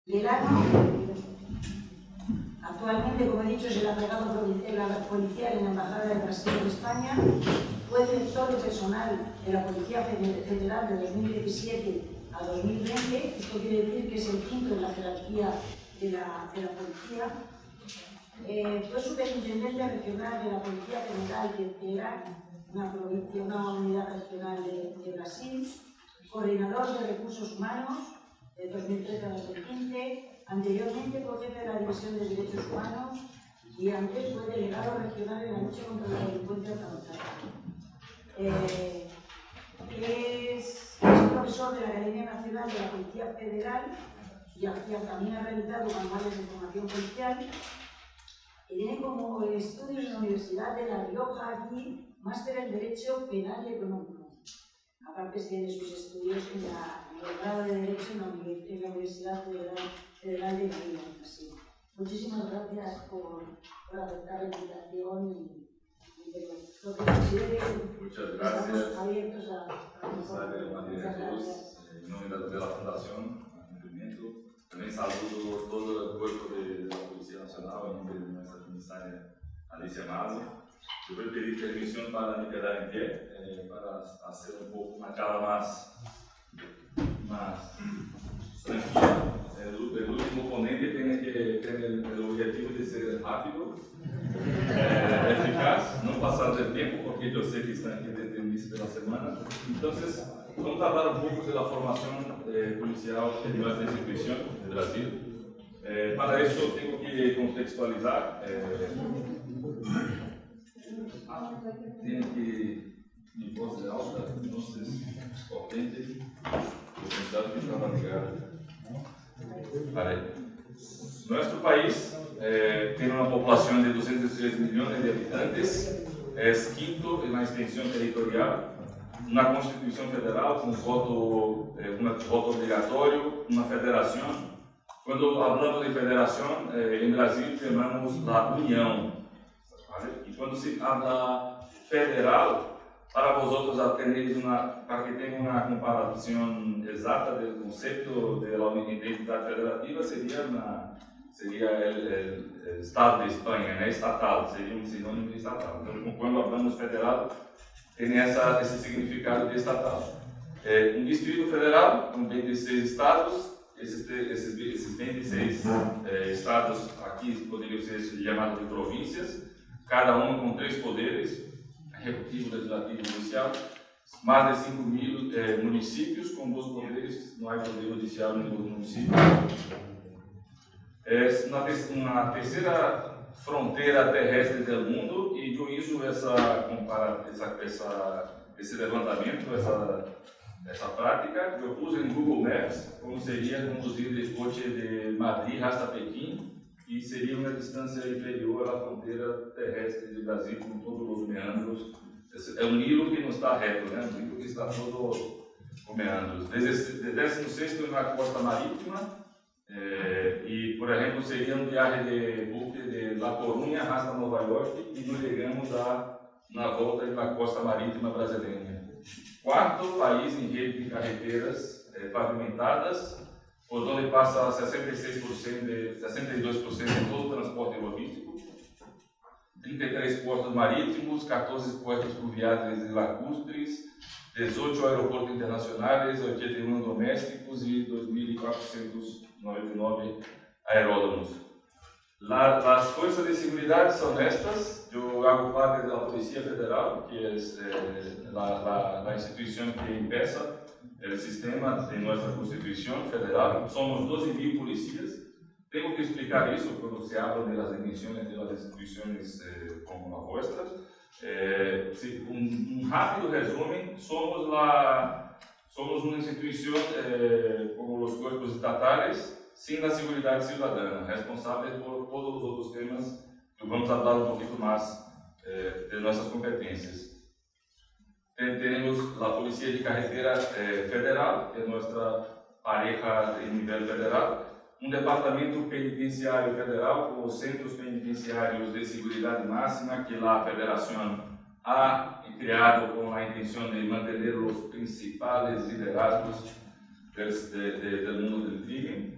Delano, actualmente, como he dicho, es el agregado policial en la Embajada de Brasil en España. Fue director de personal de la Policía Federal de 2017 a 2020. Esto quiere decir que es el quinto en la jerarquía de la policía. Fue superintendente regional de la Policía Federal de Teherán, una unidad regional de Brasil. Coordinador de recursos humanos de 2013 a 2015. Anteriormente fue jefe de la División de Derechos Humanos y antes fue delegado regional en la lucha contra la delincuencia organizada. Es profesor de la Academia Nacional de la Policía Federal y también ha realizado manuales de formación policial. Y tiene como estudios en la Universidad de La Rioja aquí máster en Derecho Penal y Económico. Aparte tiene sus estudios en el grado de Derecho en la Universidad Federal de Madrid. Muchísimas gracias por aceptar la invitación y lo que considere. Muchas gracias. Estamos abiertos a María Jesús, en nombre de la Fundación Cumplimiento. También saludo todo el cuerpo de la Policía Nacional en nombre de nuestra comisaria Alicia Mazo. Yo voy a pedir permisión para me quedar en pie, para hacer un poco una charla más tranquila. El último ponente tiene que tener el objetivo de ser rápido, eficaz, no pasar del tiempo, porque yo sé que están aquí desde el inicio de la semana. Entonces, vamos a hablar un poco de la formación policial de nuestra institución de Brasil. Para eso tengo que contextualizar. Tiene que mi voz de alta, entonces, potente, pensar que estaba ligado. Nuestro país tiene una población de 203 millones de habitantes, es quinto en la extensión territorial, una constitución federal con voto obligatorio, una federación. Cuando hablamos de federación, en Brasil llamamos la unión. Y cuando se habla federal, para vosotros para que tengan una comparación exacta del concepto de la identidad federativa, sería el Estado de España, ¿no? Estatal, sería un sinónimo de estatal. Entonces, cuando hablamos federal, tiene ese significado de estatal. Un distrito federal con 26 estados. Esses 26 estados aqui poderiam ser chamados de províncias, cada uma com 3 poderes, executivo, legislativo e judicial, mais de 5.000 municípios com 2 poderes, não há poder judicial em nenhum município. É uma terceira fronteira terrestre do mundo e eu uso esse levantamento, essa prática, eu pus em Google Maps como seria conduzir de coche de Madrid hasta Pequim, e seria uma distância inferior à fronteira terrestre do Brasil, com todos os meandros. É um Nilo que não está reto, né? Um Nilo que está todo com meandros. 16º na costa marítima, e, por exemplo, seria um viagem de buque de La Coruña hasta Nova York, e nos chegamos na volta da costa marítima brasileira. Quarto país em rede de carreteras pavimentadas, por onde passa 62% de todo o transporte logístico, 33 portos marítimos, 14 portos fluviais e lacustres, 18 aeroportos internacionais, 81 domésticos e 2.499 aeródromos. As forças de segurança são estas. Eu hago parte da Polícia Federal, que é a instituição que empieza o sistema de nossa Constituição Federal. Somos 12.000 polícias. Tenho que explicar isso quando se habla das dimensões das instituições como a vuestra. Rápido resumo: somos uma instituição como os corpos estatais, sim da segurança cidadana, responsável por todos os outros temas que vamos falar um pouquinho mais de nossas competências. Temos a Polícia de Carretera Federal, que é nossa pareja em nível federal, departamento penitenciário federal com os centros penitenciários de segurança máxima, que a federação ha criado com a intenção de manter os principais liderazgos do mundo do crime.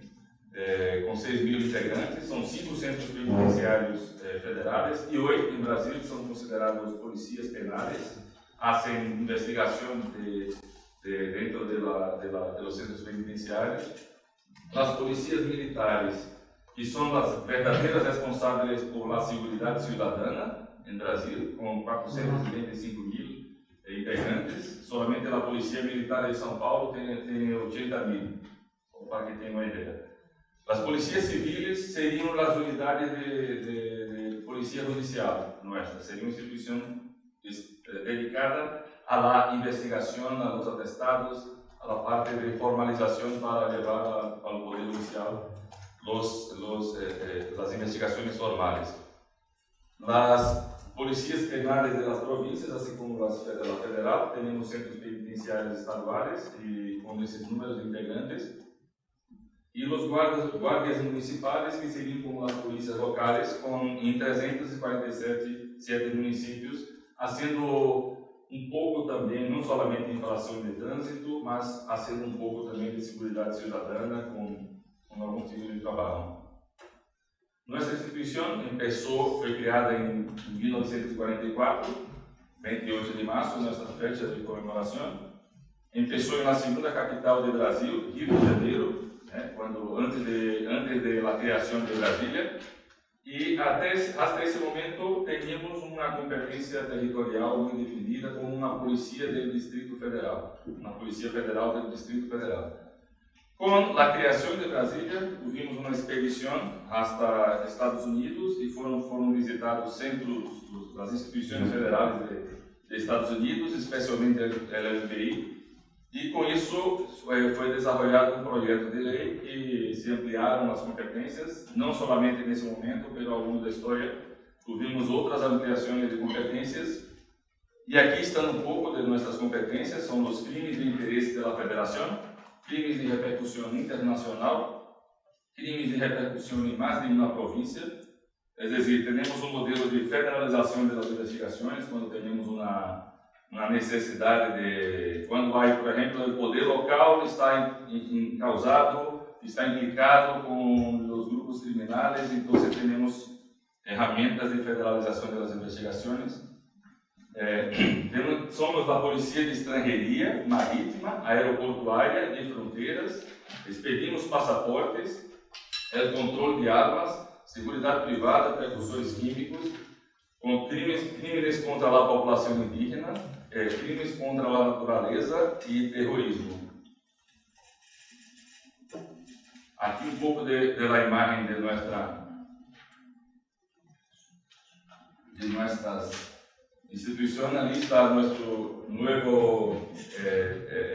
com 6 mil integrantes, são 5 centros penitenciários federais e 8 em Brasil que são considerados polícias penais, fazem investigação dentro de los centros penitenciários. As polícias militares, que são as verdadeiras responsáveis por a segurança cidadana em Brasil, com 425 mil integrantes. Somente a Polícia Militar de São Paulo tem 80 mil, para que tenham uma ideia. As polícias civis seriam as unidades de polícia judicial nossa, seria uma instituição dedicada à investigação, a los atestados, a la parte de formalização para levar ao Poder Judicial las investigações formais. As polícias penais das províncias, assim como as da federal, temos centros penitenciários estaduais e com esses números de integrantes, e os guardas municipais, que seriam como as polícias locais, em 347 municípios, fazendo pouco também, não somente infração de trânsito, mas fazendo pouco também de segurança cidadana com algum tipo de trabalho. Nossa instituição foi criada em 1944, 28 de março, nossa fecha de comemoração. Começou na segunda capital do Brasil, Rio de Janeiro, antes da criação de Brasília. E até esse momento tínhamos uma competência territorial muito definida como uma polícia do Distrito Federal, uma polícia federal do Distrito Federal. Com a criação de Brasília, tivemos uma expedição hasta Estados Unidos e foram visitados centros das instituições federais de Estados Unidos, especialmente o FBI. E com isso foi desenvolvido um projeto de lei que se ampliaram as competências, não somente nesse momento, mas ao longo da história tivemos outras ampliações de competências. E aqui estão um pouco de nossas competências, são os crimes de interesse da federação, crimes de repercussão internacional, crimes de repercussão em mais de uma província. É dizer, temos um modelo de federalização das investigações, quando temos uma necessidade de, quando há, por exemplo, o poder local está causado, está implicado com os grupos criminais, então temos ferramentas de federalização das investigações. Somos a Polícia de Estrangeria Marítima, Aeroportuária e Fronteiras, expedimos passaportes, o controle de armas, segurança privada, precursores químicos, com crimes contra a população indígena, crimes contra a natureza e terrorismo. Aqui um pouco da imagem de nossas instituições. Ali está nosso novo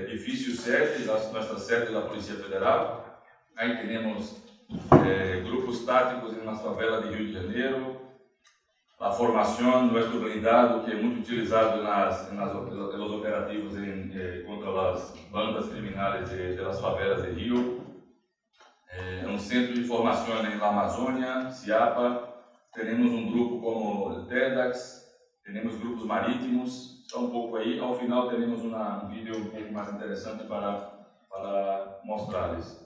edifício sede, nossa sede da Polícia Federal. Aí temos grupos táticos nas favelas de Rio de Janeiro, a formação, nosso blindado, que é muito utilizado nos operativos contra as bandas criminais das favelas de Rio. Um centro de formação na Amazônia, Ciapa. Temos um grupo como o TEDx, temos grupos marítimos. Está um pouco aí. Ao final, teremos um vídeo um pouco mais interessante para mostrar-lhes.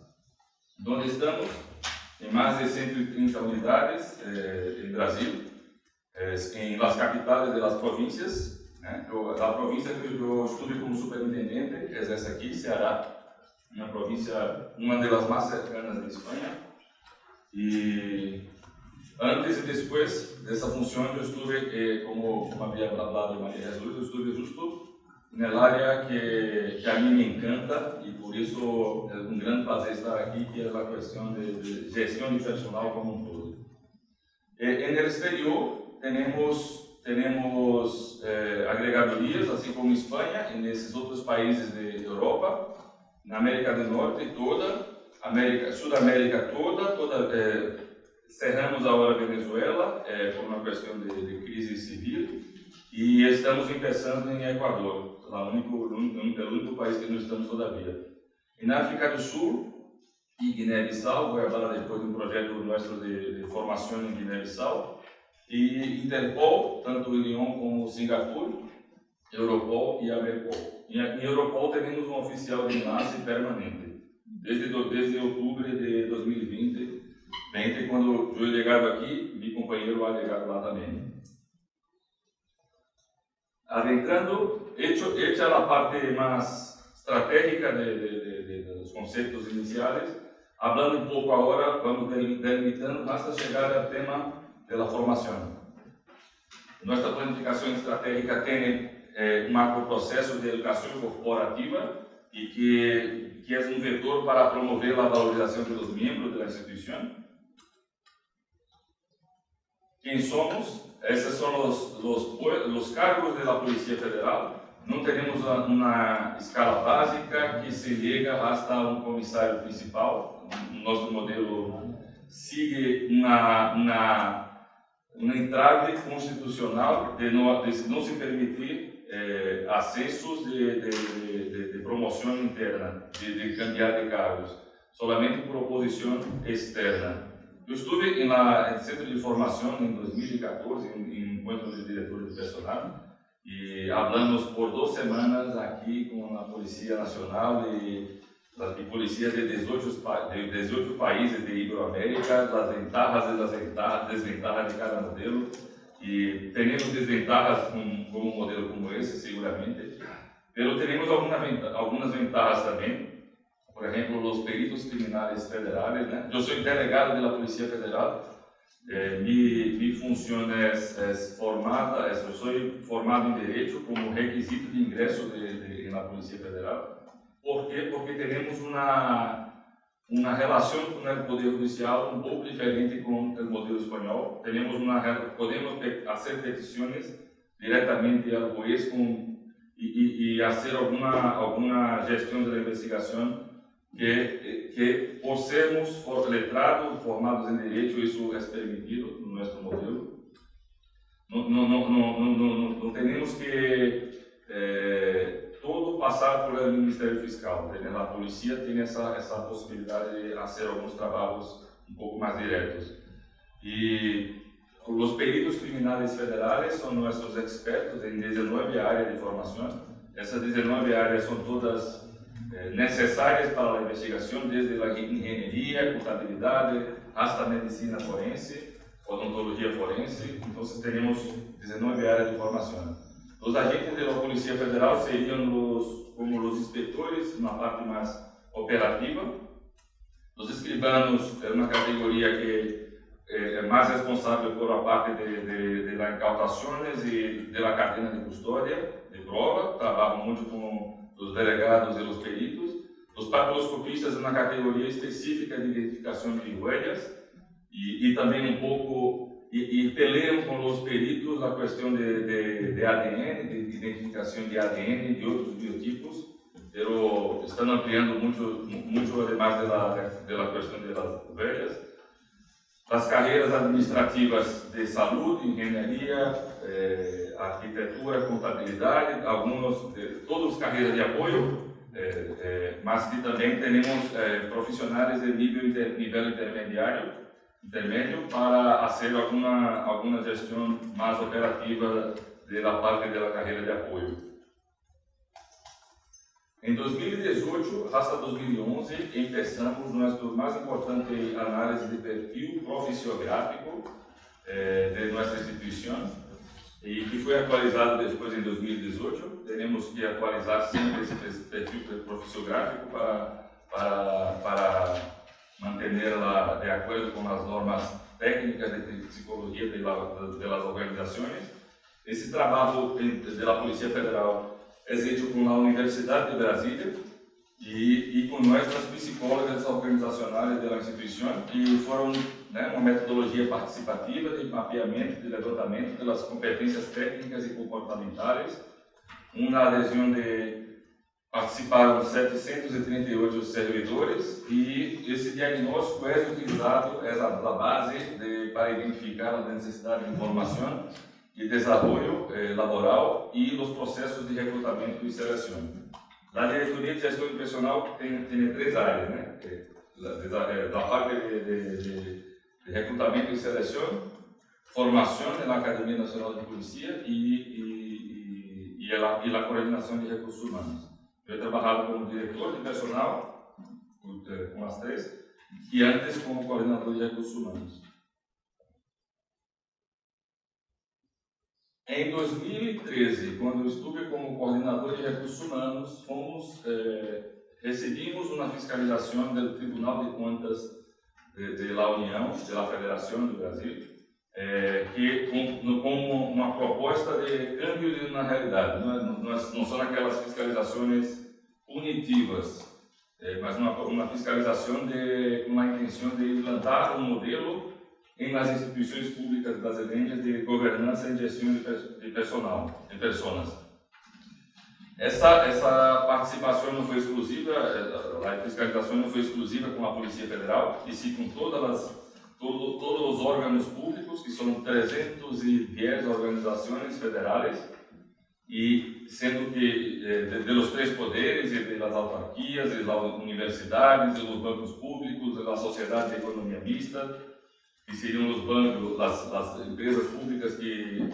Onde estamos? Em mais de 130 unidades em Brasil. Em las capitales de las províncias, a província que eu estudo como superintendente é essa aqui, Ceará, uma província, uma das mais cercanas da Espanha. E antes e depois dessa função eu estuve, como havia falado Maria Jesus, eu estuve justo na área que a mim me encanta e por isso é um grande prazer estar aqui, que é a questão de gestão de personal como um todo. No exterior temos agregadorias, assim como Espanha, e nesses outros países da Europa, na América do Norte toda, Sudamérica toda, cerramos agora Venezuela por uma questão de crise civil e estamos começando em Equador, o único país que não estamos todavia. E na África do Sul e Guiné-Bissau, vou falar depois de um projeto nosso de formação em Guiné-Bissau. E Interpol, tanto em Lyon como Singapura, Europol e Ameripol. Em Europol temos um oficial de enlace permanente. desde outubro de 2020, quando eu chegado aqui, meu companheiro ha chegado lá também. Adentrando, hecha a parte mais estratégica dos conceitos iniciais, hablando um pouco agora, vamos delimitando hasta chegar ao tema da formação. Nossa planificação estratégica tem um macroprocesso de educação corporativa e que é um vetor para promover a valorização dos membros da instituição. Quem somos? Esses são os cargos da Polícia Federal. Não temos uma escala básica que se chega hasta um comissário principal. Nosso modelo sigue uma entrada constitucional de não se permitir acessos de promoção interna, de cambiar de cargos, somente por oposição externa. Eu estive no Centro de Formação em 2014, em encontro de diretores de personal, e falamos por 2 semanas aqui com a Polícia Nacional e polícias de 18 países de Iberoamérica, as ventajas e as desventajas de cada modelo. E temos desventajas com um modelo como esse, seguramente, mas temos algumas ventajas também. Por exemplo, os peritos criminais federais, né? Eu sou delegado da Polícia Federal. Minha função é formada, eu sou formado em Direito como requisito de ingresso na Polícia Federal. Por quê? Porque temos uma relação com o Poder Judicial um pouco diferente com o modelo espanhol. Podemos fazer petições diretamente ao juiz e fazer alguma gestão da investigação que por sermos letrados, formados em Direito, isso é permitido no nosso modelo. Não temos que todo passar pelo Ministério Fiscal. A polícia tem essa possibilidade de fazer alguns trabalhos um pouco mais diretos. E os peritos criminais federais são nossos expertos em 19 áreas de formação. Essas 19 áreas são todas necessárias para a investigação, desde a engenharia, contabilidade, hasta a medicina forense, odontologia forense. Então, temos 19 áreas de formação. Os agentes da Polícia Federal seriam como os inspetores, na parte mais operativa. Os escribanos é uma categoria que é mais responsável por a parte de incautações e da cadena de custódia, de prova. Trabalham muito com os delegados e os peritos. Os papiloscopistas é uma categoria específica de identificação de huellas e também um pouco e peleiam com os peritos a questão de ADN, de identificação de ADN e de outros biotipos, mas estão ampliando muito además da questão das huellas. As carreiras administrativas de saúde, engenharia, arquitetura, contabilidade, todas as carreiras de apoio, mas que também temos profissionais de nível intermédio para fazer alguma gestão mais operativa da parte da carreira de apoio. Em 2018 hasta 2011, começamos nossa mais importante análise de perfil profissiográfico de nossa instituição e que foi atualizado depois em 2018. Temos que atualizar sempre esse perfil profissiográfico para manter-la de acordo com as normas técnicas de psicologia das organizações. Esse trabalho da Polícia Federal é feito com a Universidade de Brasília e com nossas psicólogas organizacionais da instituição, que foram uma metodologia participativa de mapeamento, de levantamento das competências técnicas e comportamentais, uma adesão de participaram 738 servidores e esse diagnóstico é utilizado a base para identificar a necessidade de informação e desenvolvimento laboral e os processos de recrutamento e seleção. A diretoria de gestão profissional tem 3 áreas, né? Da parte de recrutamento e seleção, formação na Academia Nacional de Polícia e a coordenação de recursos humanos. Eu he trabalhado como diretor de personal com as três, e antes como coordenador de recursos humanos. Em 2013, quando eu estive como coordenador de recursos humanos, recebimos uma fiscalização do Tribunal de Contas da União, da Federação do Brasil, como uma proposta de câmbio na realidade. Não são aquelas fiscalizações punitivas, mas uma fiscalização com a intenção de implantar um modelo nas instituições públicas brasileiras de governança e gestão de pessoas. Essa participação não foi exclusiva, a fiscalização não foi exclusiva com a Polícia Federal, e sim com todos os órgãos públicos, que são 310 organizações federais, e sendo que dos três poderes, e das autarquias, e das universidades, e dos bancos públicos, e da sociedade de economia mista, que seriam os bancos, as empresas públicas que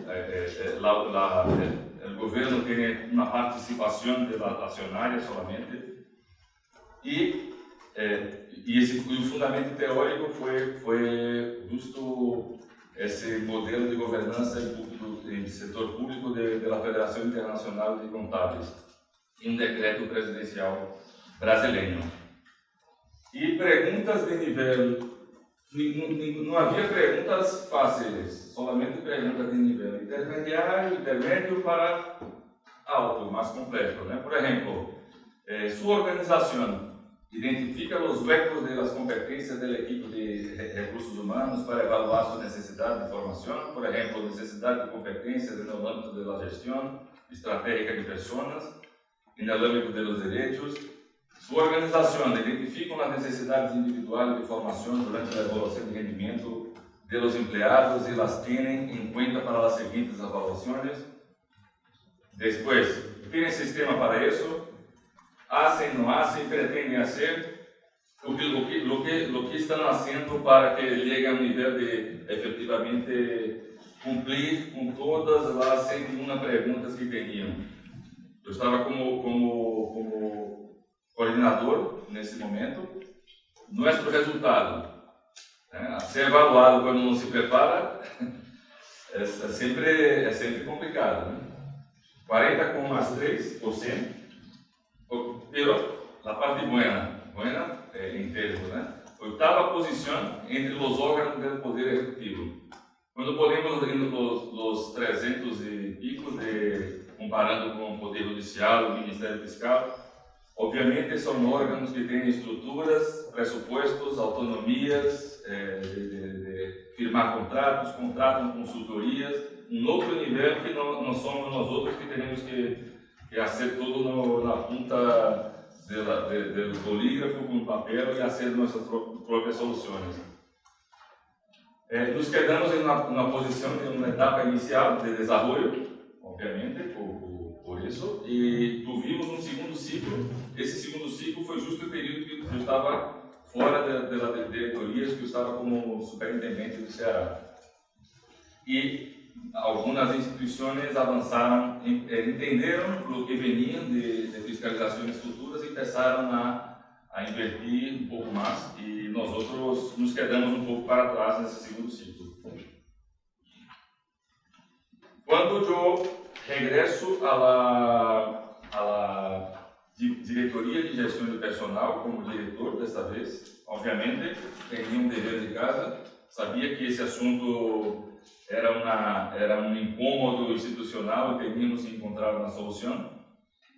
o governo tem uma participação acionária somente. E o fundamento teórico foi justo esse modelo de governança em setor público da Federação Internacional de Contábeis, em um decreto presidencial brasileiro. E perguntas de nível... Não havia perguntas fáceis, somente perguntas de nível intermédio para alto, mais complexo, né? Por exemplo, sua organização identifica os huecos das competências da equipe de recursos humanos para evaluar sua necessidade de formação, por exemplo, necessidade de competências no âmbito da gestão estratégica de pessoas e no âmbito dos direitos. Sua organização identifica as necessidades individuais de formação durante a evaluação de rendimento dos empregados e las têm em conta para as seguintes avaliações. Depois, tem sistema para isso? Hacen, não hacen, pretendem fazer? O que estão fazendo para que chegue a um nível de efetivamente cumprir com todas as 101 perguntas que tinham? Eu estava como coordenador nesse momento. Nosso resultado, a ser evaluado quando não se prepara, é sempre complicado, né? 40,3%, pero a parte buena em termos, né? 8ª posição entre os órgãos do Poder Executivo. Quando podemos os 300 e pico, comparando com o Poder Judicial, o Ministério Fiscal, obviamente são órgãos que têm estruturas, pressupostos, autonomias, de firmar contratos, contratam consultorias, um outro nível que não somos nós outros que temos que fazer tudo na punta do bolígrafo com papel e fazer nossas próprias soluções. Nos quedamos na posição de uma etapa inicial de desenvolvimento, obviamente, por isso, e tuvimos um segundo ciclo. Esse segundo ciclo foi justo o período que eu estava fora das diretorias, que eu estava como superintendente do Ceará. E algumas instituições avançaram, entenderam o que vinha de fiscalizações futuras e começaram a invertir um pouco mais, e nós outros nos quedamos um pouco para trás nesse segundo ciclo. Quando eu regresso à diretoria de gestão de personal como diretor desta vez, obviamente tinha um dever de casa, sabia que esse assunto era um incômodo institucional e teríamos que encontrar uma solução.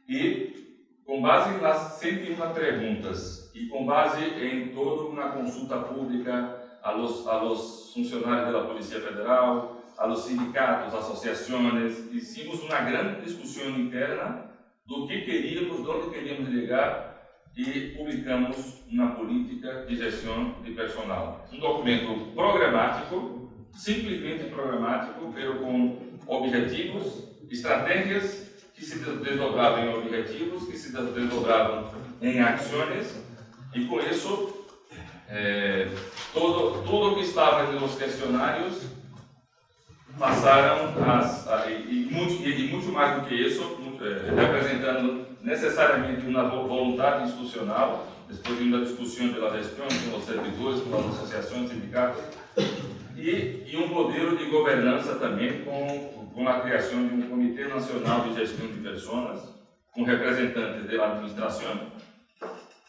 E com base nas 101 perguntas e com base em toda uma consulta pública a los funcionários da Polícia Federal, a los sindicatos, associações, hicimos uma grande discussão interna do que queríamos, de onde queríamos chegar, e publicamos uma política de gestão de personal. Um documento programático, simplesmente programático, mas com objetivos, estratégias que se desdobravam em objetivos, que se desdobravam em ações, e com isso, tudo que estava nos questionários passaram e muito mais do que isso, representando necessariamente uma vontade institucional, depois de uma discussão pela gestão, com os servidores, com as associações, sindicatos, e um modelo de governança também com a criação de um Comitê Nacional de Gestão de Pessoas, com representantes da administração,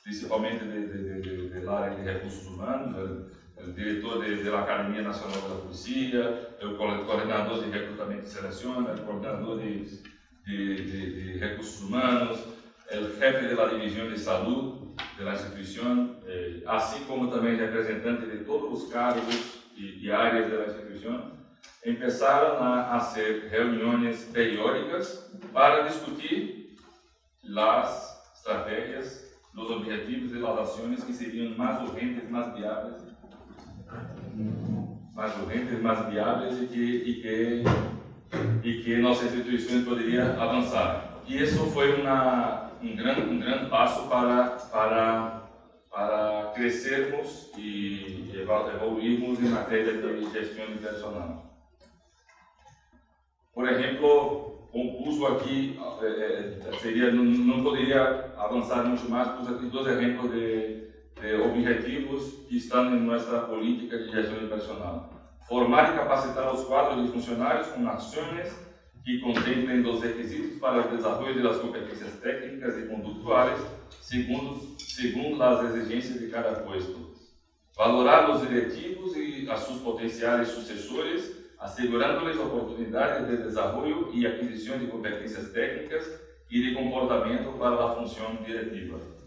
principalmente da área de recursos humanos, o diretor da Academia Nacional da Polícia, o coordenador de recrutamento e seleção, o coordenador de recursos humanos, o jefe da divisão de saúde da instituição, assim como também representantes de todos os cargos e áreas da instituição, começaram a fazer reuniões periódicas para discutir as estratégias, os objetivos e as ações que seriam mais urgentes, mais viáveis e que nossas instituições poderiam avançar. E isso foi um grande passo para crescermos e evoluirmos em matéria de gestão de personal. Por exemplo, compuso aqui, não poderia avançar muito mais, pus aqui 2 exemplos de objetivos que estão em nossa política de gestão de personal. Formar e capacitar os quadros de funcionários com ações que contemplem os requisitos para o desenvolvimento das competências técnicas e condutuais, segundo as exigências de cada posto. Valorar os diretivos e as seus potenciais sucessores, assegurando-lhes oportunidades de desenvolvimento e aquisição de competências técnicas e de comportamento para a função diretiva.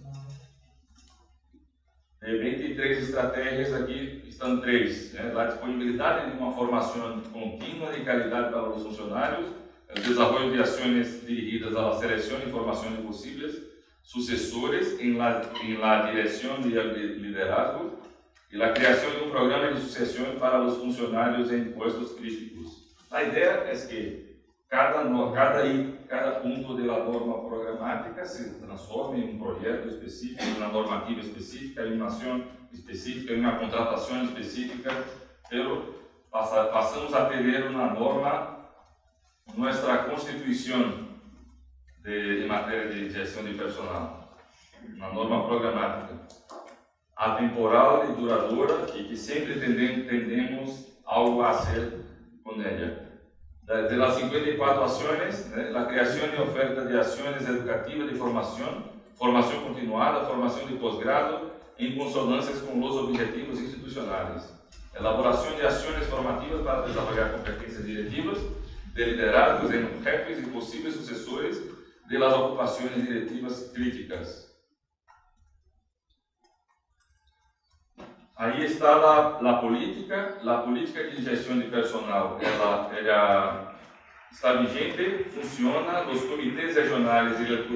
De 23 estratégias, aqui estão 3. A disponibilidade de uma formação contínua de qualidade para os funcionários, o desenvolvimento de ações dirigidas à seleção e formação de possíveis sucessores em la direção de liderazgo e a criação de um programa de sucessão para os funcionários em postos críticos. A ideia é que cada ponto da norma programática se transforme em um projeto específico, em uma normativa específica, em uma ação específica, em uma contratação específica, passamos a ter uma norma, nossa Constituição em matéria de gestão de personal, uma norma programática, atemporal e duradoura e que sempre tendemos algo a ser com ela. De las 54 ações, a criação e oferta de ações educativas de formação continuada, formação de pós-grado, em consonância com os objetivos institucionais. Elaboração de ações formativas para desenvolver competências diretivas de liderazgos em jefes e possíveis sucessores de las ocupações diretivas críticas. Aí está a política de gestão de personal, ela está vigente, funciona, os comitês regionais e o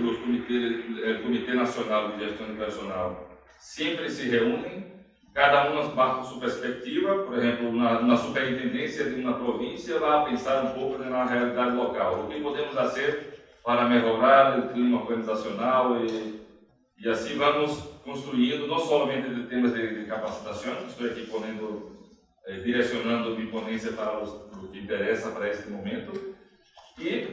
Comitê Nacional de Gestão de Personal sempre se reúnem, cada um bajo sua perspectiva. Por exemplo, na superintendência de uma província vai pensar um pouco na realidade local, o que podemos fazer para melhorar o clima organizacional e assim vamos construindo, não somente de temas de capacitação, estou aqui direcionando minha ponência para o que interessa para este momento, e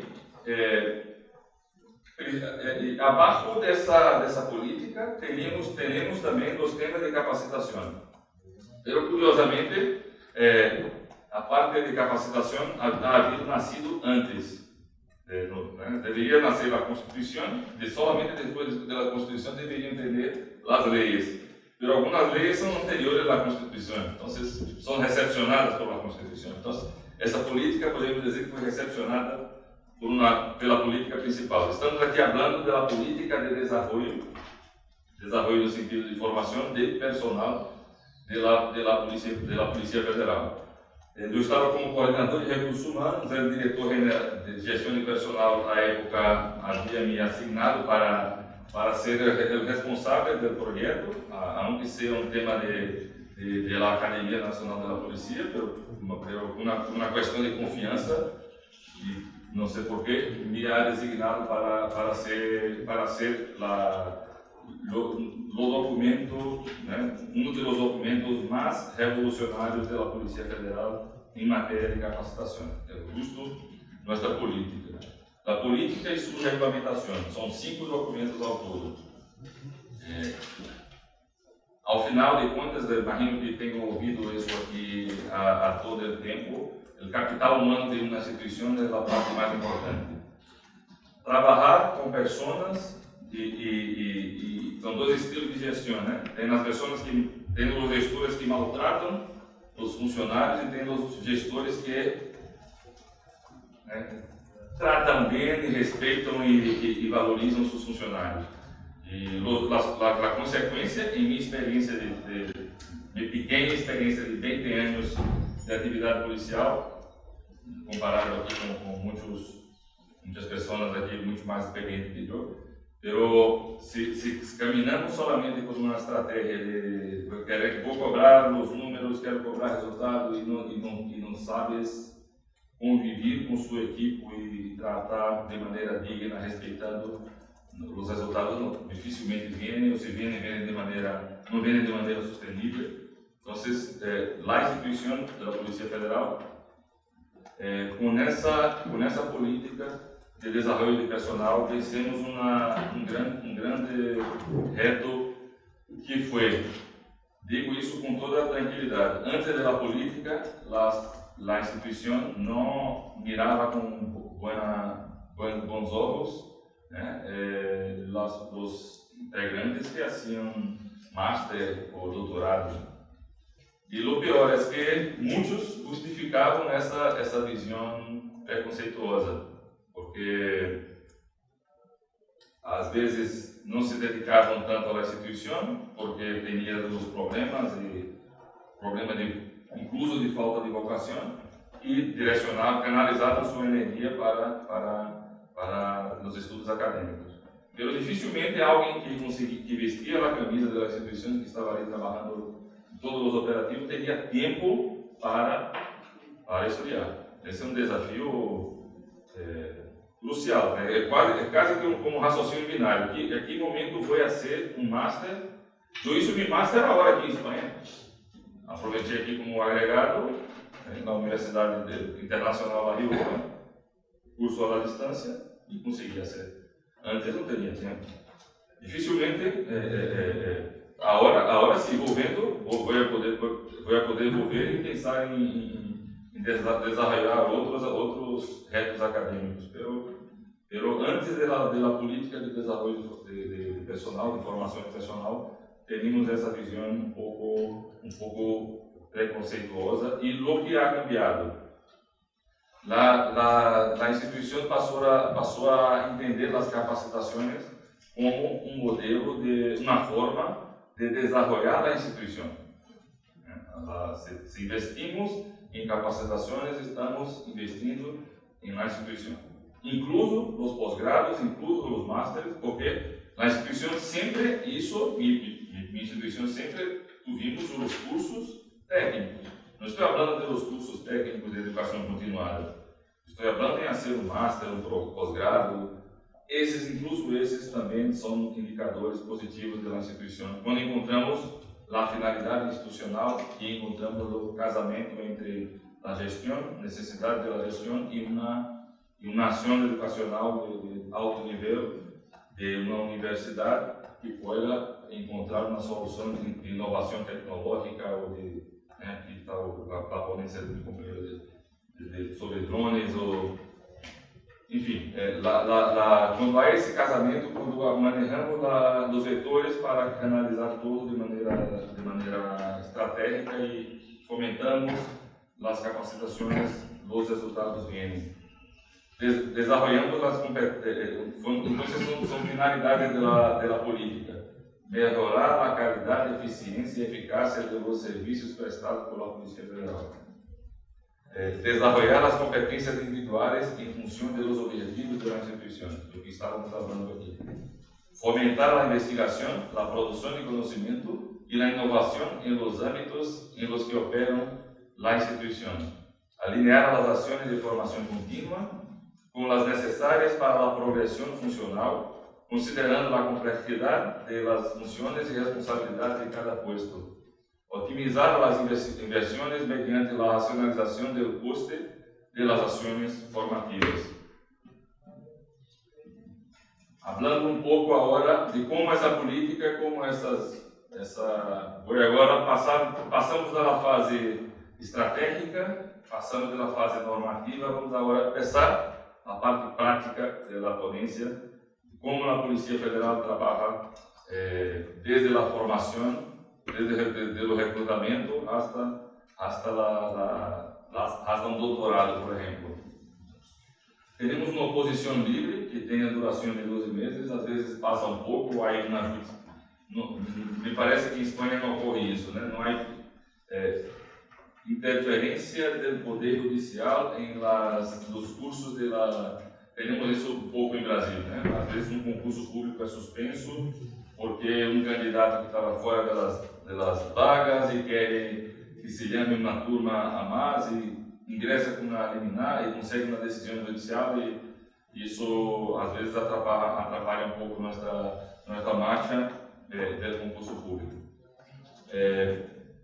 abaixo dessa política temos também os temas de capacitação. Pero curiosamente, a parte de capacitação havia nascido antes. Deveria nascer a Constituição, e somente depois da Constituição deveriam entender as leis. Mas algumas leis são anteriores à Constituição, então são recepcionadas pela Constituição. Então, essa política podemos dizer que foi recepcionada pela política principal. Estamos aqui falando da política de desenvolvimento no sentido de formação de personal da Polícia Federal. Eu estava como coordenador de recursos humanos, o diretor de gestão de personal na época havia me assignado para ser o responsável do projeto, aunque seja um tema da Academia Nacional da Polícia, uma questão de confiança, e não sei porquê, me ha designado para ser o documento, um dos documentos mais revolucionários da Polícia Federal en materia de capacitación. Es justo nuestra política. La política y su reglamentación son 5 documentos ao todo. Ao final de contas, imagino que tenham ouvido isso aqui a todo o tempo, o capital humano de uma instituição é a parte mais importante. Trabalhar com pessoas e são 2 estilos de gestão, né? Tem as pessoas que tem os gestores que maltratam os funcionários e tem os gestores que tratam bem, respeitam e valorizam seus funcionários. E a consequência, em minha experiência de pequena experiência de 20 anos de atividade policial, comparado aqui com muitas pessoas aqui muito mais experientes que eu, pero se caminhamos solamente por uma estratégia de vou cobrar os números, quero cobrar resultados e não sabes conviver com sua equipe e tratar de maneira digna, respeitando os resultados, não, dificilmente vêm, ou se vêm de maneira, não vêm de maneira sustentável. Então, a instituição da Polícia Federal, com essa política de desenvolvimento de personal, vencemos um grande reto que foi, digo isso com toda a tranquilidade, antes da política, a instituição não mirava com bons olhos os integrantes que faziam master ou doutorado. E o pior é que muitos justificavam essa visão preconceituosa, porque às vezes não se dedicavam tanto à instituição, porque tinham os problemas incluso de falta de vocação, e canalizavam sua energia para os estudos acadêmicos. Mas dificilmente alguém que vestia a camisa da instituição, que estava ali trabalhando em todos os operativos, teria tempo para estudar. Esse é um desafio crucial, né? É quase como um raciocínio binário. Que momento foi a ser um master? Eu hice meu master agora aqui em Espanha. Aproveitei aqui como agregado na Universidade Internacional da Rio, curso à distância, e consegui fazer. Antes não tinha tempo. Dificilmente, agora sim, vou poder envolver e pensar em desenvolver outros retos acadêmicos. Pero antes da política de desenvolvimento de personal, de formação profissional, temos essa visão um pouco preconceituosa, e o que ha cambiado. A instituição passou a entender as capacitações como um modelo, uma forma de desenvolver a instituição. Se investimos em capacitações, estamos investindo na instituição. Incluso os pós-grados, incluso os másteres, porque a instituição sempre, minha instituição sempre tuvimos os cursos técnicos. Não estou falando dos cursos técnicos de educação continuada. Estou falando em fazer um master, um pós-grado. Incluso esses também são indicadores positivos da instituição. Quando encontramos a finalidade institucional e encontramos o casamento entre a gestão, necessidade da gestão e uma ação educacional de alto nível de uma universidade que pueda encontrar uma solução de inovação tecnológica ou aqui está a ponência do companheiro sobre drones, ou enfim, quando há esse casamento, quando manejamos os vetores para canalizar tudo de maneira estratégica e fomentamos as capacitações, os resultados vêm. Desenvolvendo as competências, então são finalidades da política. Melhorar a qualidade, eficiência e eficácia dos serviços prestados pela Polícia Federal. Desenvolver as competências individuais em função dos objetivos da instituição, do que estávamos falando aqui. Fomentar a investigação, a produção de conhecimento e a inovação em los âmbitos em los que operam a instituição. Alinear as ações de formação contínua com as necessárias para a progressão funcional, considerando a complexidade das funções e responsabilidades de cada posto. Optimizar las inversiones mediante la racionalización del coste de las acciones formativas. Hablando um pouco agora de como essa política, como agora passamos da fase estratégica, passamos da fase normativa, vamos agora começar a parte prática da ponência, como a Polícia Federal trabalha desde a formação, desde o recrutamento hasta um doutorado, por exemplo. Temos uma oposição livre, que tem a duração de 12 meses, às vezes passa um pouco, aí me parece que em Espanha não ocorre isso, né? Não há interferência do Poder Judicial em nos cursos Temos isso um pouco em Brasil, né? Às vezes um concurso público é suspenso porque um candidato que estava fora das vagas e quer que se chame uma turma a mais e ingressa com uma liminar e consegue uma decisão judicial e isso às vezes atrapalha um pouco nossa marcha do concurso público.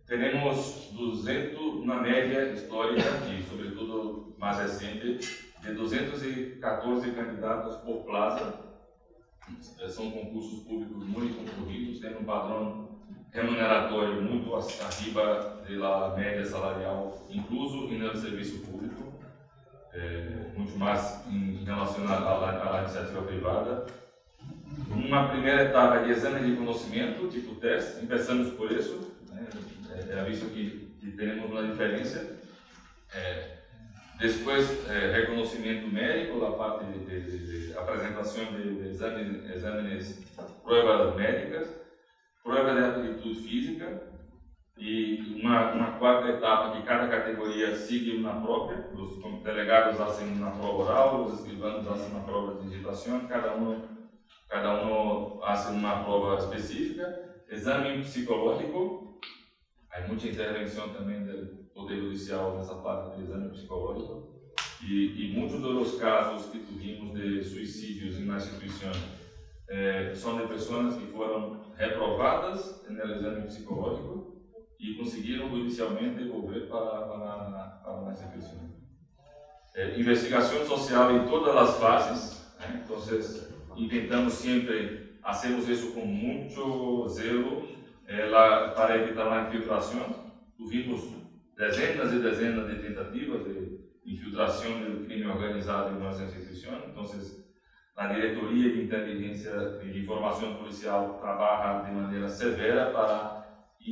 Temos 200, uma média histórica e sobretudo mais recente, de 214 candidatos por plaza. São concursos públicos muito concorridos, tem um padrão remuneratório muito acima da média salarial, incluso no serviço público, muito mais relacionado à iniciativa privada. Uma primeira etapa de exame de conhecimento, tipo teste, começamos por isso, é visto que temos uma diferença. Depois, reconhecimento médico, da parte de apresentação de exames, provas médicas, prova de aptitude física e uma quarta etapa que cada categoria sigue uma própria. Os delegados fazem uma prova oral, os escrivanos fazem uma prova de digitação, cada um faz uma prova específica. Exame psicológico, há muita intervenção também do Poder Judicial nessa parte do exame psicológico e muitos dos casos que tivemos de suicídios na instituição são de pessoas que foram reprovadas no exame psicológico e conseguiram judicialmente devolver para a instituição. Investigação social em todas as fases, então tentamos sempre, fazemos isso com muito zelo para evitar a infiltração. Tivemos dezenas e dezenas de tentativas de infiltração do crime organizado em nossa instituição. Então, a Diretoria de Inteligência e de Informação Policial trabalha de maneira severa para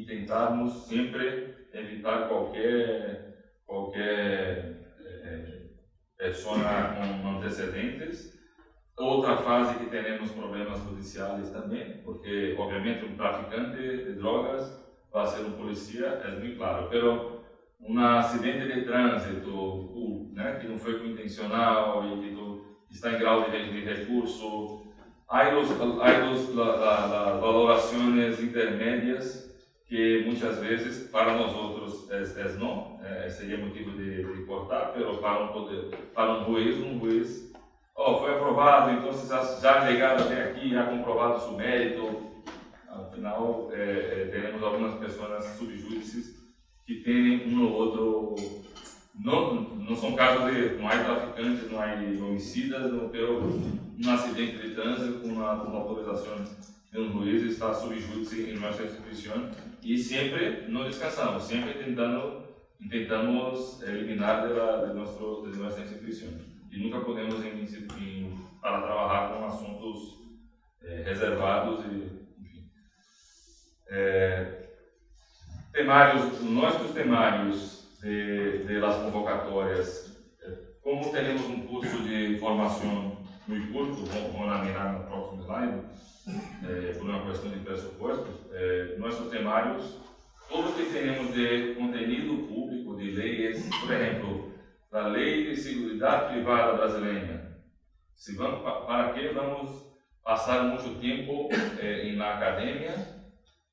tentarmos sempre evitar qualquer pessoa com antecedentes. Outra fase que temos problemas judiciais também, porque, obviamente, um traficante de drogas vai ser um polícia, é muito claro, mas um acidente de trânsito, que não foi intencional e que está em grau de recurso, há as valorações intermédias que muitas vezes para nós outros não, seria motivo de cortar, mas para um juiz foi aprovado, então já ligado até aqui, já comprovado seu mérito. Afinal, temos algumas pessoas subjúdices que têm um ou outro, não são casos de, não há traficantes, não há homicidas, não tem um acidente de trânsito com uma autorização de um juiz, está subjúdice em nossa instituição e sempre não descansamos, sempre tentamos eliminar de nossa instituição e nunca podemos para trabalhar com assuntos reservados e nossos temários de las convocatórias, como temos um curso de formação muito curto, vamos mirar no próximo slide, por uma questão de pressuposto, nossos temários, tudo que temos de conteúdo público, de leis, por exemplo, da Lei de Seguridade Privada Brasileira, para que vamos passar muito tempo na academia,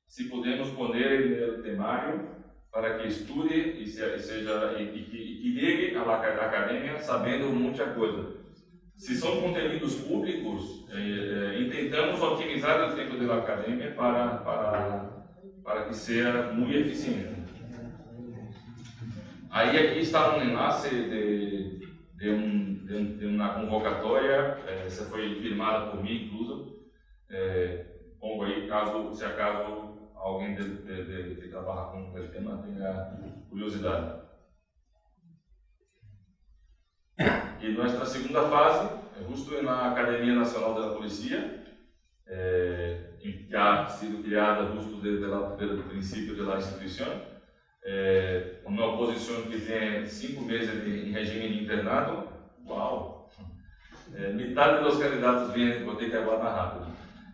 se podemos poner no temário para que estude e que llegue à academia sabendo muita coisa. Se são conteúdos públicos, tentamos otimizar o tempo da academia para para que seja muito eficiente. Aí aqui está um enlace de uma convocatória, essa foi firmada por mim, incluso. Pongo aí, se acaso alguém que trabalha com o tema tenha curiosidade. E nossa segunda fase é justo na Academia Nacional da Polícia, que ha sido criada justo desde o princípio da instituição. Uma oposição que tem 5 meses em regime de internado. Uau! Metade dos candidatos vêm, vou ter que falar mais rápido.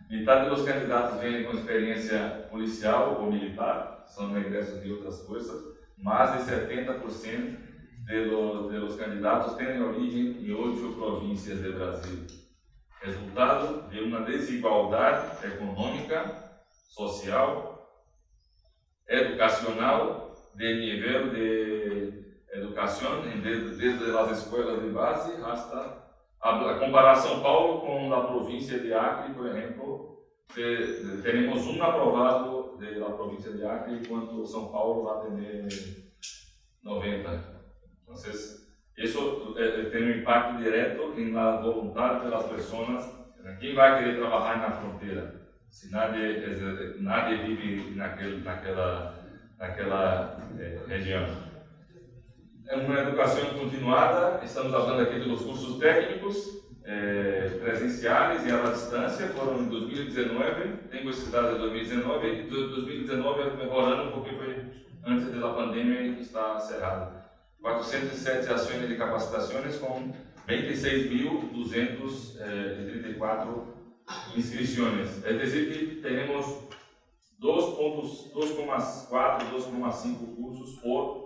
Metade dos candidatos vêm com experiência policial ou militar, são egressos de outras forças. Mais de 70% dos candidatos têm origem em 8 províncias do Brasil. Resultado de uma desigualdade econômica, social, educacional, de nível de educação, desde as escolas de base hasta a comparar São Paulo com a província de Acre, por exemplo, temos um aprovado da província de Acre, enquanto São Paulo vai ter 90. Então, isso tem um impacto direto na vontade das pessoas. Quem vai querer trabalhar na fronteira? Se nadie vive naquela região. É uma educação continuada. Estamos falando aqui dos cursos técnicos, presenciais e à distância. Foram em 2019, tenho esses dados de 2019, e 2019 é melhorando porque foi antes da pandemia e está cerrado. 407 ações de capacitações com 26.234 inscrições. É dizer, que temos 2,4, 2,5 cursos por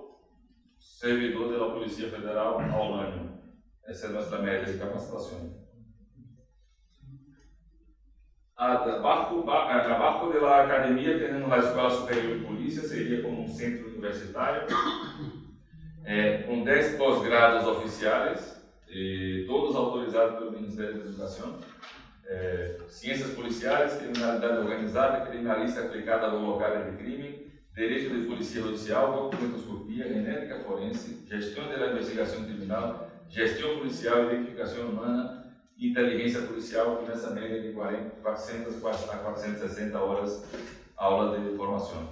servidor da Polícia Federal ao ano. Essa é a nossa média de capacitação. Abaixo da academia temos a Escola Superior de Polícia, seria como um centro universitário, com 10 pós-grados oficiais, todos autorizados pelo Ministério da Educação. Ciências policiais, criminalidade organizada, criminalística aplicada ao local de crime, direito de polícia judicial, documentoscopia, genética forense, gestão da investigação criminal, gestão policial, identificação humana, inteligência policial, com essa média de 400 a 460 horas aula de formação.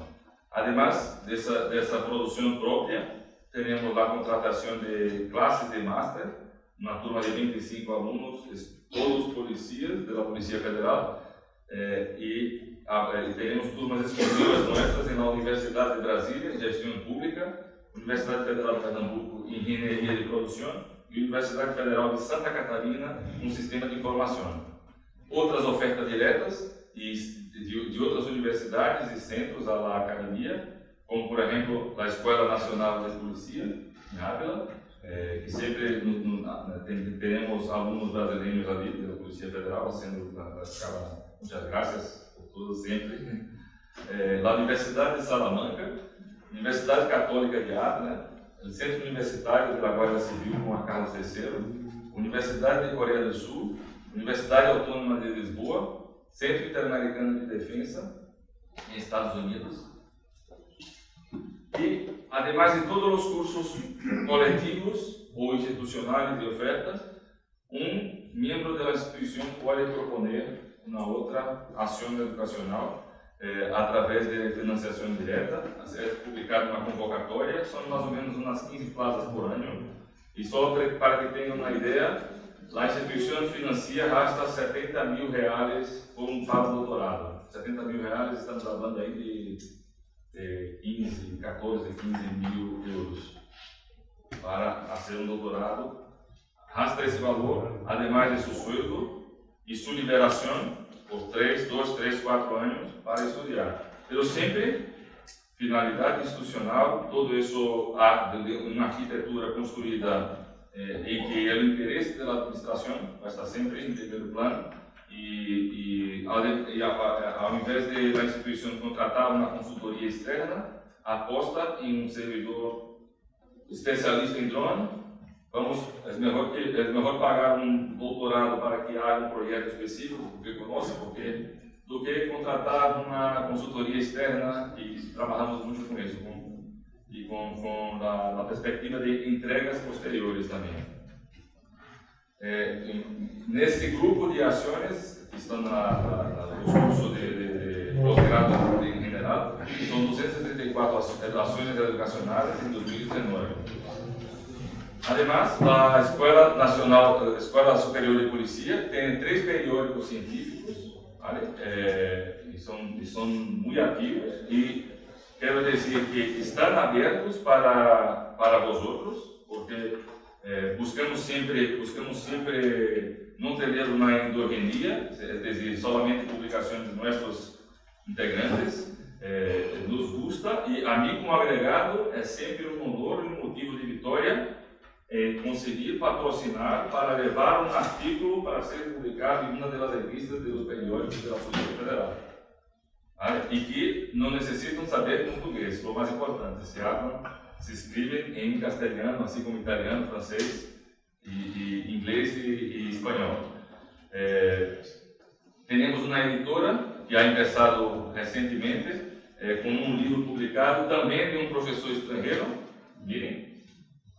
Ademais dessa produção própria, temos a contratação de classes de master, uma turma de 25 alunos, todos policias da Polícia Federal, e teremos turmas exclusivas nossas na Universidade de Brasília, Gestão Pública, Universidade Federal de Pernambuco, Engenharia de Produção, e Universidade Federal de Santa Catarina, um sistema de informação. Outras ofertas diretas de outras universidades e centros à academia, como, por exemplo, a Escola Nacional de Polícia, em Ávila, que sempre teremos alunos brasileiros ali da Polícia Federal, sendo muitas graças por tudo sempre. A Universidade de Salamanca, Universidade Católica de Ávila, o Centro Universitário da Guarda Civil com a Carlos III, Universidade de Coreia do Sul, Universidade Autônoma de Lisboa, Centro Interamericano de Defesa, em Estados Unidos. E, ademais de todos os cursos coletivos ou institucionais de ofertas, um membro da instituição pode proponer uma outra ação educacional através de financiação direta, é publicado uma convocatória, são mais ou menos umas 15 plazas por ano, e só para que tenham uma ideia, a instituição financia hasta R$70 mil para o doutorado. R$70 mil, estamos falando aí de 14, 15 mil euros para fazer um doutorado. Rasta esse valor, ademais de seu sueldo e sua liberação por 2, 3, 4 anos para estudar. Mas sempre, finalidade institucional, todo isso, uma arquitetura construída em que o interesse da administração vai estar sempre em primeiro plano e ao invés de a instituição contratar uma consultoria externa, aposta em um servidor especialista em drone. É melhor pagar um doutorado para que haja um projeto específico porque do que contratar uma consultoria externa, e trabalhamos muito com isso, com a perspectiva de entregas posteriores também. Nesse grupo de ações, que estão nos cursos de pós-grado em general, são 234 ações educacionais em 2019. Además, a Escola Superior de Polícia tem 3 periódicos científicos, ¿vale? E são muito ativos, e quero dizer que estão abertos para vosotros, porque buscamos sempre não ter uma endogenia, é dizer, solamente publicações de nossos integrantes. Nos gusta, e a mim, como agregado, é sempre um honor e um motivo de vitória conseguir patrocinar para levar um artigo para ser publicado em uma das revistas dos periódicos da Polícia Federal. E que não necessitam saber português, o mais importante, se escrevem em castelhano, assim como italiano, francês, e inglês e espanhol. Temos uma editora que ha começado recentemente com um livro publicado também de um professor estrangeiro. Miren,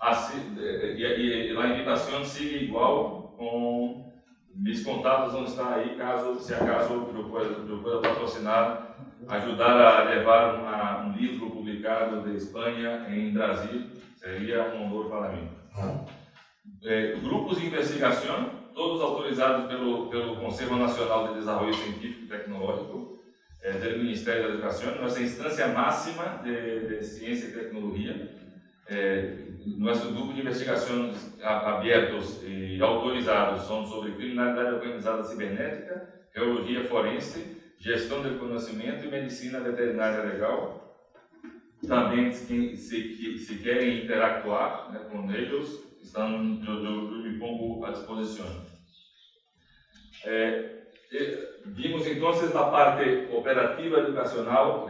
assim, e a invitação sigue igual, com meus contatos vão estar aí, se acaso eu pueda patrocinar, ajudar a levar um livro publicado de Espanha em Brasil, seria um honor para mim. Grupos de investigação, todos autorizados pelo Conselho Nacional de Desenvolvimento Científico e Tecnológico, do Ministério da Educação, nossa instância máxima de ciência e tecnologia. Nosso grupo de investigações abertos e autorizados são sobre criminalidade organizada cibernética, geologia forense, gestão do conhecimento e medicina veterinária legal. Também, se querem interactuar, né, com eles, eu me pongo à disposição. Vimos então a parte operativa educacional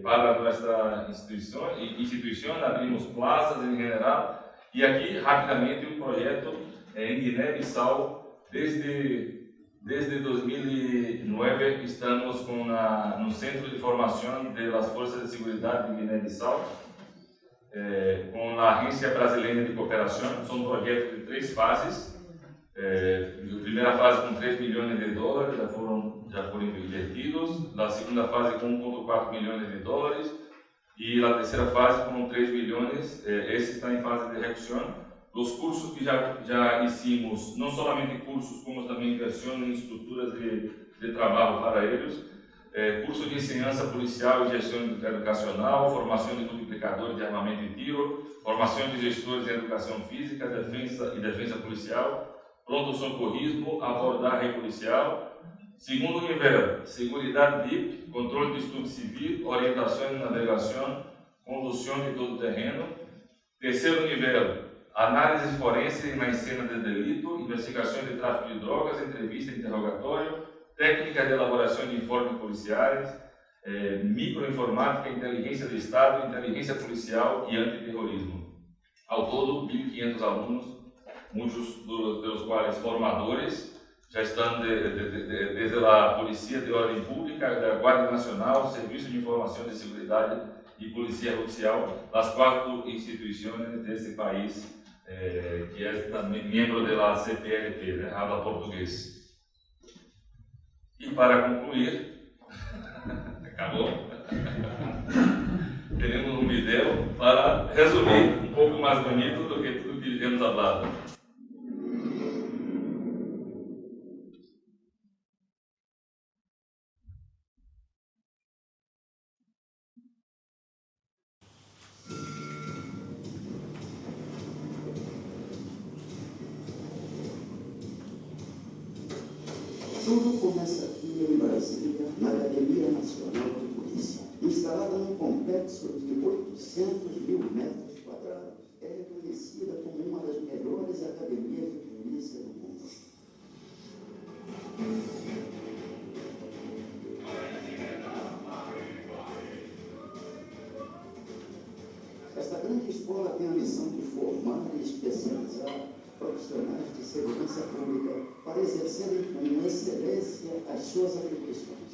para nossa instituição, abrimos plazas em geral, e aqui rapidamente um projeto em Guiné-Bissau. Desde 2009 estamos no Centro de Formação das Forças de Seguridade de Guiné-Bissau, com a Agência Brasileira de Cooperação. São projetos de 3 fases. A primeira fase com 3 milhões de dólares já foram invertidos, a segunda fase com 1,4 milhões de dólares, e a terceira fase com 3 milhões. Esse está em fase de execução. Os cursos que já hicimos, não somente cursos, como também inversão em estruturas de trabalho para eles, curso de ensinança policial e gestão educacional, formação de multiplicadores de armamento e tiro, formação de gestores em educação física, defesa policial, pronto-socorrismo, abordagem policial. Segundo nível, seguridade VIP, controle de estudo civil, orientação e navegação, condução de todo o terreno. Terceiro nível, análise forense na escena de delito, investigação de tráfico de drogas, entrevista e interrogatório, técnica de elaboração de informes policiais, microinformática, inteligência do Estado, inteligência policial e antiterrorismo. Ao todo, 1.500 alunos, muitos dos quais formadores, já estão desde a Polícia de Ordem Pública, da Guarda Nacional, Serviço de Informação de Seguridade e Polícia Judicial, as 4 instituições desse país, que é também membro da CPLP, né, habla português. E para concluir, acabou? Teremos um vídeo para resumir um pouco mais bonito do que tudo que temos falado. Tudo começa aqui em Brasília, na Academia Nacional de Polícia, instalada num complexo de 800 mil metros quadrados. É reconhecida como uma das melhores academias de polícia do mundo. Esta grande escola tem a missão de formar e especializar profissionais de segurança pública para exercerem com excelência as suas atribuições.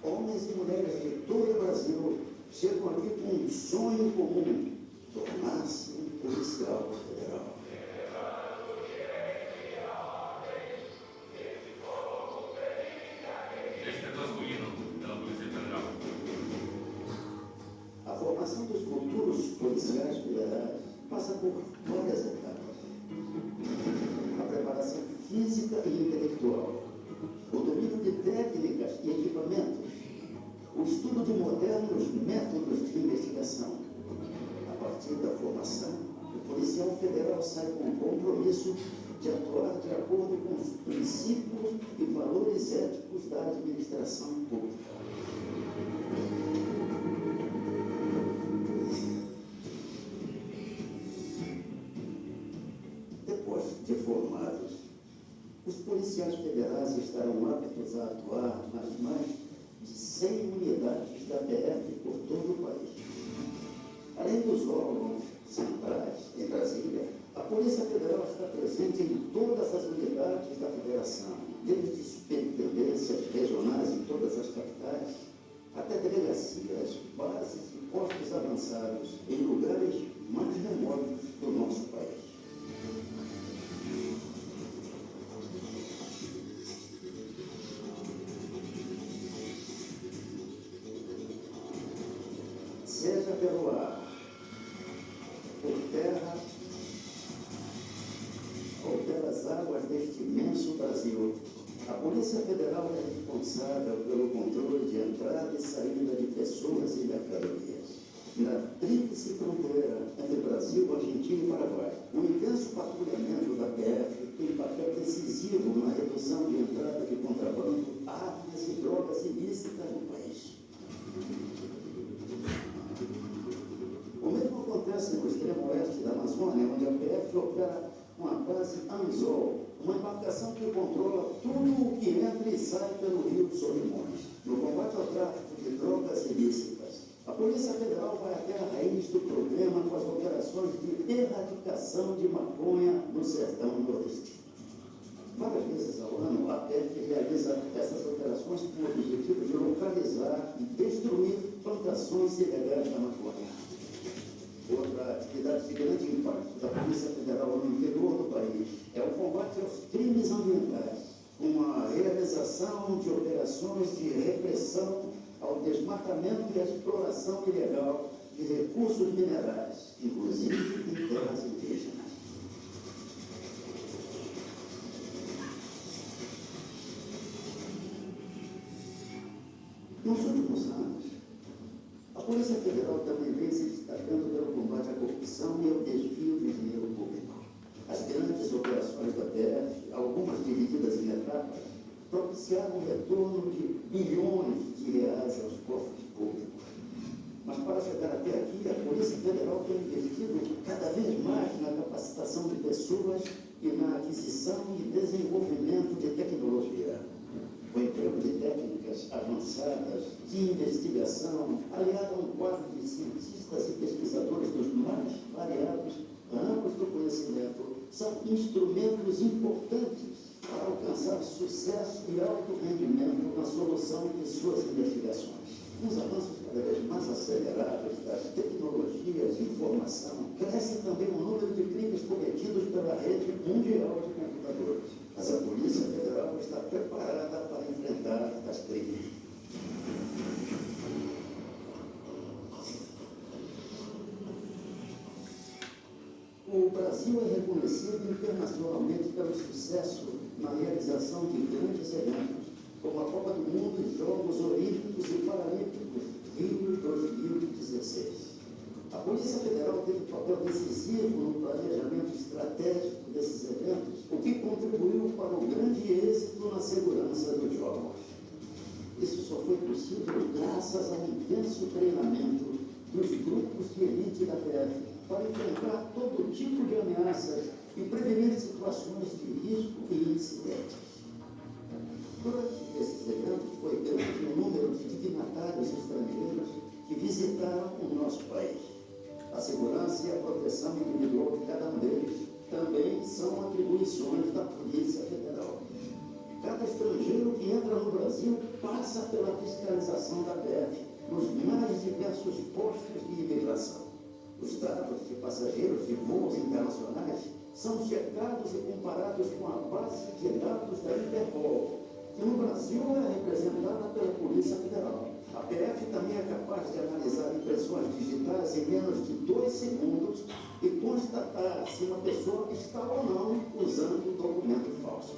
homens e mulheres de todo o Brasil chegam aqui com um sonho comum: tornar-se um policial federal. Este é transferido pela Polícia Federal. A formação dos futuros policiais federais passa por várias etapas. A preparação física e intelectual, o domínio de técnicas e equipamentos, o estudo de modernos métodos de investigação. A partir da formação, o policial federal sai com o compromisso de atuar de acordo com os princípios e valores éticos da administração pública. Depois de formados, os policiais federais estarão aptos a atuar nas mais de 100 unidades da PF por todo o país. Além dos órgãos centrais em Brasília, a Polícia Federal está presente em todas as unidades da Federação, desde superintendências regionais em todas as capitais, até delegacias, bases e postos avançados em lugares mais remotos do nosso país. Seja pelo ar, por terra ou pelas águas deste imenso Brasil, a Polícia Federal é responsável pelo controle de entrada e saída de pessoas e mercadorias. Na tríplice fronteira entre Brasil, Argentina e Paraguai, o intenso patrulhamento da PF tem papel decisivo na redução de entrada de contrabando, armas e drogas ilícitas no país. O mesmo acontece no extremo oeste da Amazônia, onde a PF opera uma base Anzol, uma embarcação que controla tudo o que entra e sai pelo Rio dos Solimões. No combate ao tráfico de drogas ilícitas, a Polícia Federal vai até a raiz do problema com as operações de erradicação de maconha no sertão nordestino. Várias vezes ao ano, a PF realiza essas operações com o objetivo de localizar e destruir plantações ilegais da maconha. Outra atividade de grande impacto da Polícia Federal no interior do país é o combate aos crimes ambientais, com a realização de operações de repressão ao desmatamento e à exploração ilegal de recursos minerais, inclusive em terras indígenas. Nos últimos anos, a Polícia Federal também vem se destacando pelo combate à corrupção e ao desvio de dinheiro público. As grandes operações da PF, algumas divididas em etapas, propiciaram o retorno de bilhões de reais aos cofres públicos. Mas para chegar até aqui, a Polícia Federal tem investido cada vez mais na capacitação de pessoas e na aquisição e desenvolvimento de tecnologia. O emprego de técnicas avançadas de investigação, aliado a um quadro de cientistas e pesquisadores dos mais variados ramos do conhecimento, são instrumentos importantes para alcançar sucesso e alto rendimento na solução de suas investigações. Com os avanços cada vez mais acelerados das tecnologias de informação, cresce também o número de crimes cometidos pela rede mundial de computadores. Mas a Polícia Federal está preparada para enfrentar as crimes. O Brasil é reconhecido internacionalmente pelo sucesso na realização de grandes eventos, como a Copa do Mundo e Jogos Olímpicos e Paralímpicos Rio 2016. A Polícia Federal teve papel decisivo no planejamento estratégico desses eventos, o que contribuiu para o grande êxito na segurança dos Jogos. Isso só foi possível graças ao intenso treinamento dos grupos de elite da PF para enfrentar todo tipo de ameaças e prevenir situações de risco e incidentes. Durante esses eventos foi grande o número de dignatários estrangeiros que visitaram o nosso país. A segurança e a proteção individual de cada um deles também são atribuições da Polícia Federal. Cada estrangeiro que entra no Brasil passa pela fiscalização da PF nos mais diversos postos de imigração. Os dados de passageiros de voos internacionais são checados e comparados com a base de dados da Interpol, que no Brasil é representada pela Polícia Federal. A PF também é capaz de analisar impressões digitais em menos de 2 segundos e constatar se uma pessoa está ou não usando documento falso.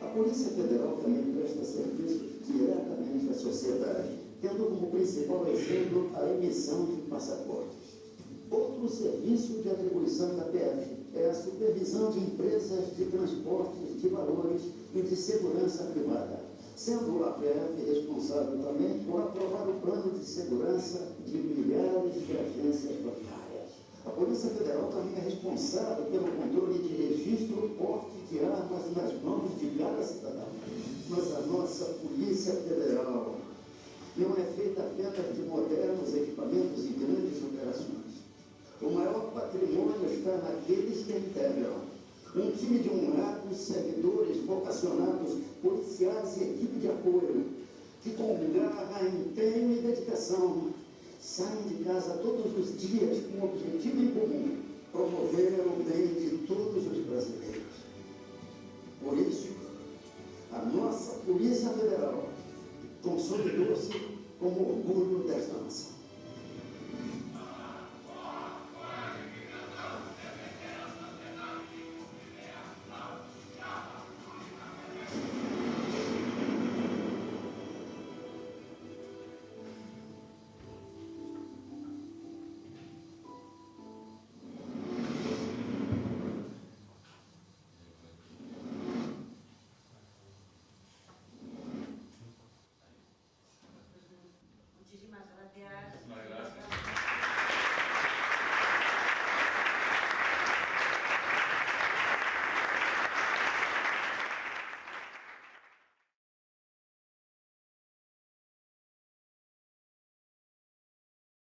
A Polícia Federal também presta serviços diretamente à sociedade, tendo como principal exemplo a emissão de passaportes. Outro serviço de atribuição da PF é a supervisão de empresas de transportes de valores e de segurança privada, sendo a PF responsável também por aprovar o plano de segurança de milhares de agências bancárias. A Polícia Federal também é responsável pelo controle de registro, porte de armas nas mãos de cada cidadão. Mas a nossa Polícia Federal não é feita apenas de modernos equipamentos e grandes operações. O maior patrimônio está naqueles que integram. Um time de honrados servidores vocacionados, policiais e equipe de apoio, que com garra, empenho e dedicação saem de casa todos os dias com o objetivo em comum: promover o bem de todos os brasileiros. Por isso, a nossa Polícia Federal consolidou-se como orgulho desta nação.